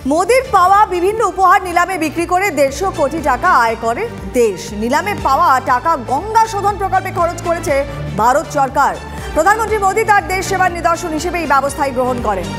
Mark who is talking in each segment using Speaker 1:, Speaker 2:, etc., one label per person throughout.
Speaker 1: মোদির পাওয়া বিভিন্ন উপহার নিলামে বিক্রি করে 150 কোটি টাকা আয় করে দেশ। নিলামে পাওয়া টাকা গঙ্গা শোধন প্রকল্পে খরচ করেছে ভারত সরকার। প্রধানমন্ত্রী মোদি তার দেশ সেবার নিদর্শন হিসেবে এই ব্যবস্থাই গ্রহণ করেন।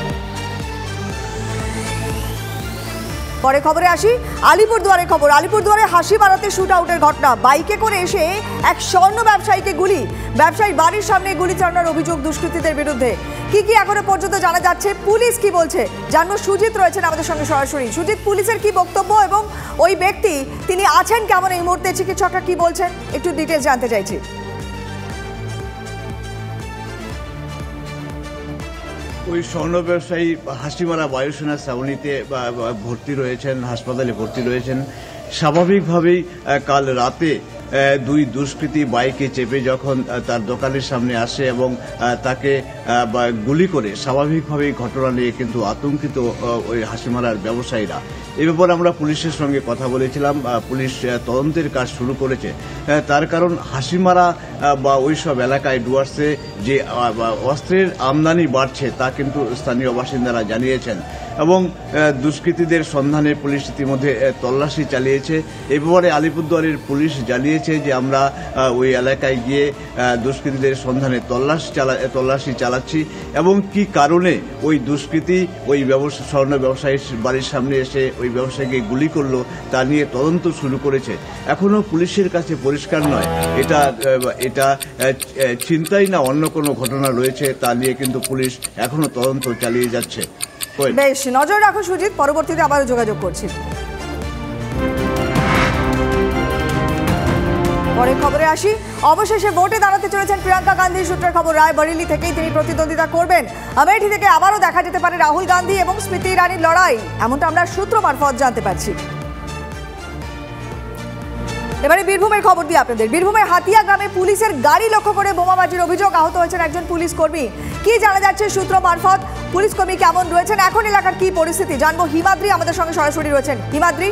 Speaker 1: পরে খবরে আসি আলিপুরদুয়ারের খবর। আলিপুরদুয়ারে হাসি মারাতে শুট আউটের ঘটনা। বাইকে করে এসে এক স্বর্ণ ব্যবসায়ীকে গুলি। ব্যবসায়ী বাড়ির সামনে গুলি চালানোর অভিযোগ দুষ্কৃতীদের বিরুদ্ধে। কি এখনো পর্যন্ত জানা যাচ্ছে, পুলিশ কি বলছে জানবো। সুজিত রয়েছেন আমাদের সঙ্গে সরাসরি। সুজিত, পুলিশের কি বক্তব্য এবং ওই ব্যক্তি তিনি আছেন কেমন এই মুহূর্তে, চিকিৎসকরা কি বলছেন, একটু ডিটেলস জানতে চাইছি।
Speaker 2: ওই স্বর্ণ ব্যবসায়ী হাসিমারা বায়ুসেনা ছাউনিতে ভর্তি রয়েছেন, হাসপাতালে ভর্তি রয়েছেন। স্বাভাবিকভাবেই কাল রাতে দুই দুষ্কৃতী বাইকে চেপে যখন তার দোকানের সামনে আসে এবং তাকে গুলি করে, স্বাভাবিকভাবেই ঘটনা নিয়ে কিন্তু আতঙ্কিত ওই হাসিমারার ব্যবসায়ীরা। এ ব্যাপারে আমরা পুলিশের সঙ্গে কথা বলেছিলাম। পুলিশ তদন্তের কাজ শুরু করেছে। তার কারণ হাসিমারা বা ওইসব এলাকায় ডুয়ার্সে যে অস্ত্রের আমদানি বাড়ছে তা কিন্তু স্থানীয় বাসিন্দারা জানিয়েছেন এবং দুষ্কৃতীদের সন্ধানে পুলিশ ইতিমধ্যে তল্লাশি চালিয়েছে। এ ব্যাপারে আলিপুরদুয়ারের পুলিশ জানিয়েছে যে আমরা ওই এলাকায় গিয়ে দুষ্কৃতীদের সন্ধানে তল্লাশি চালাচ্ছি এবং কি কারণে ওই দুষ্কৃতী ওই স্বর্ণ ব্যবসায়ীর বাড়ির সামনে এসে ওই ব্যবসায়ীকে গুলি করলো তা নিয়ে তদন্ত শুরু করেছে। এখনো পুলিশের কাছে পরিষ্কার নয় এটা ছিনতাই না অন্য কোনো ঘটনা রয়েছে, তা নিয়ে কিন্তু পুলিশ এখনো তদন্ত চালিয়ে যাচ্ছে।
Speaker 1: বেশ, নজর রাখো সুজিত, পরবর্তীতে আবারও যোগাযোগ করছি। পরে খবরে আসি। অবশেষে ভোটে দাঁড়াতে চলেছেন প্রিয়াঙ্কা গান্ধী। সূত্রের খবর, রায়বরেলি থেকেই তিনি প্রতিদ্বন্দ্বিতা করবেন। আমেঠি থেকে আবারও দেখা যেতে পারে রাহুল গান্ধী এবং স্মৃতি ইরানির লড়াই, এমনটা আমরা সূত্র মারফত জানতে পারছি। এবারে বীরভূমের খবর দিয়ে আপনাদের। বীরভূমের হাতিয়া গ্রামে পুলিশের গাড়ি লক্ষ্য করে বোমাবাজির অভিযোগ। আহত হয়েছেন একজন পুলিশ কর্মী। কি জানা যাচ্ছে সূত্র মারফত, পুলিশ কর্মী কেমন রয়েছেন, এখন এলাকার কি পরিস্থিতি জানবো। হিমাদ্রি আমাদের সঙ্গে সরাসরি রয়েছেন। হিমাদ্রি,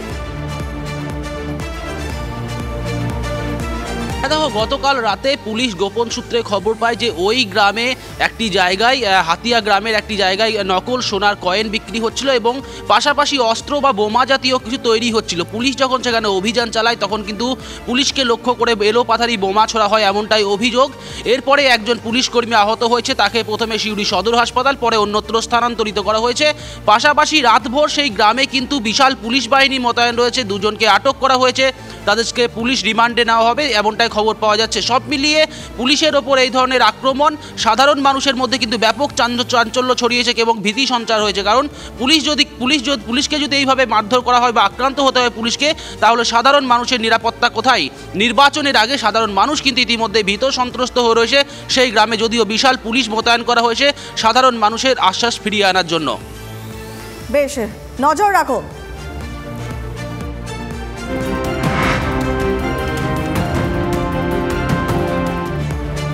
Speaker 3: দেখো, গতকাল রাতে পুলিশ গোপন সূত্রে খবর পায় যে ওই গ্রামে একটি জায়গায়, হাতিয়া গ্রামের একটি জায়গায় নকল সোনার কয়েন বিক্রি হচ্ছিল এবং পাশাপাশি অস্ত্র বা বোমা জাতীয় কিছু তৈরি হচ্ছিল। পুলিশ যখন সেখানে অভিযান চালায় তখন কিন্তু পুলিশকে লক্ষ্য করে এলোপাথারি বোমা ছোড়া হয়, এমনটাই অভিযোগ। এরপরে একজন পুলিশ কর্মী আহত হয়েছে, তাকে প্রথমে সিউড়ি সদর হাসপাতাল, পরে অন্যত্র স্থানান্তরিত করা হয়েছে। পাশাপাশি রাতভর সেই গ্রামে কিন্তু বিশাল পুলিশ বাহিনী মোতায়েন রয়েছে। দুজনকে আটক করা হয়েছে, তাদেরকে পুলিশ রিমান্ডে নেওয়া হবে, এমনটাই খবর পাওয়া যাচ্ছে। সব মিলিয়ে পুলিশের ওপর এই ধরনের আক্রমণ সাধারণ মানুষের মধ্যে কিন্তু ব্যাপক চাঞ্চল্য ছড়িয়েছে এবং ভীতি সঞ্চার হয়েছে। কারণ পুলিশকে যদি এইভাবে মারধর করা হয় বা আক্রান্ত হতে হয় পুলিশকে, তাহলে সাধারণ মানুষের নিরাপত্তা কোথায়? নির্বাচনের আগে সাধারণ মানুষ কিন্তু ইতিমধ্যে ভীত সন্ত্রস্ত হয়ে রয়েছে সেই গ্রামে, যদিও বিশাল পুলিশ মোতায়েন করা হয়েছে সাধারণ মানুষের আশ্বাস ফিরিয়ে আনার জন্য।
Speaker 1: বেশ, নজর রাখো।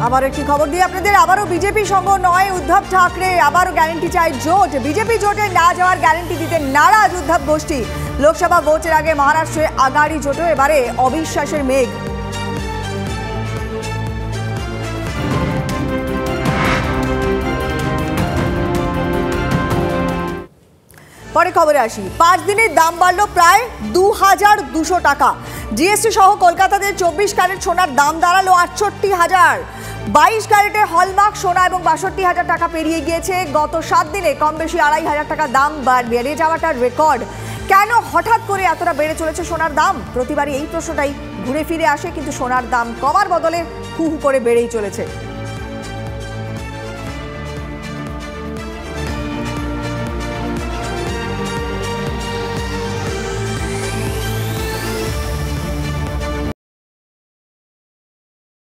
Speaker 1: আবার একটি খবর দিয়ে আপনাদের। আবারও বিজেপি সঙ্গ নয় উদ্ধব ঠাকরে, আবারও গ্যারান্টি চাই জোট। বিজেপি জোটে না যাওয়ার গ্যারান্টি দিতে নারাজ উদ্ধব গোষ্ঠী। লোকসভা ভোটের আগে মহারাষ্ট্রে আগাড়ি জোটে এবারে অবিশ্বাসের মেঘ। পরে খবরে আসি। 5 দিনের দাম বাড়ল প্রায় 2200 টাকা। জিএসটি সহ কলকাতাতে 24 ক্যারেট সোনার দাম দাঁড়ালো 68,000। 22 ক্যারেটের হলমার্ক সোনা এবং 62,000 টাকা পেরিয়ে গিয়েছে। গত 7 দিনে কম বেশি 2,500 টাকা দাম বেড়ে যাওয়াটার রেকর্ড। কেন হঠাৎ করে এতটা বেড়ে চলেছে সোনার দাম? প্রতিবারই এই প্রশ্নটাই ঘুরে ফিরে আসে, কিন্তু সোনার দাম কমার বদলে হু হু করে বেড়েই চলেছে।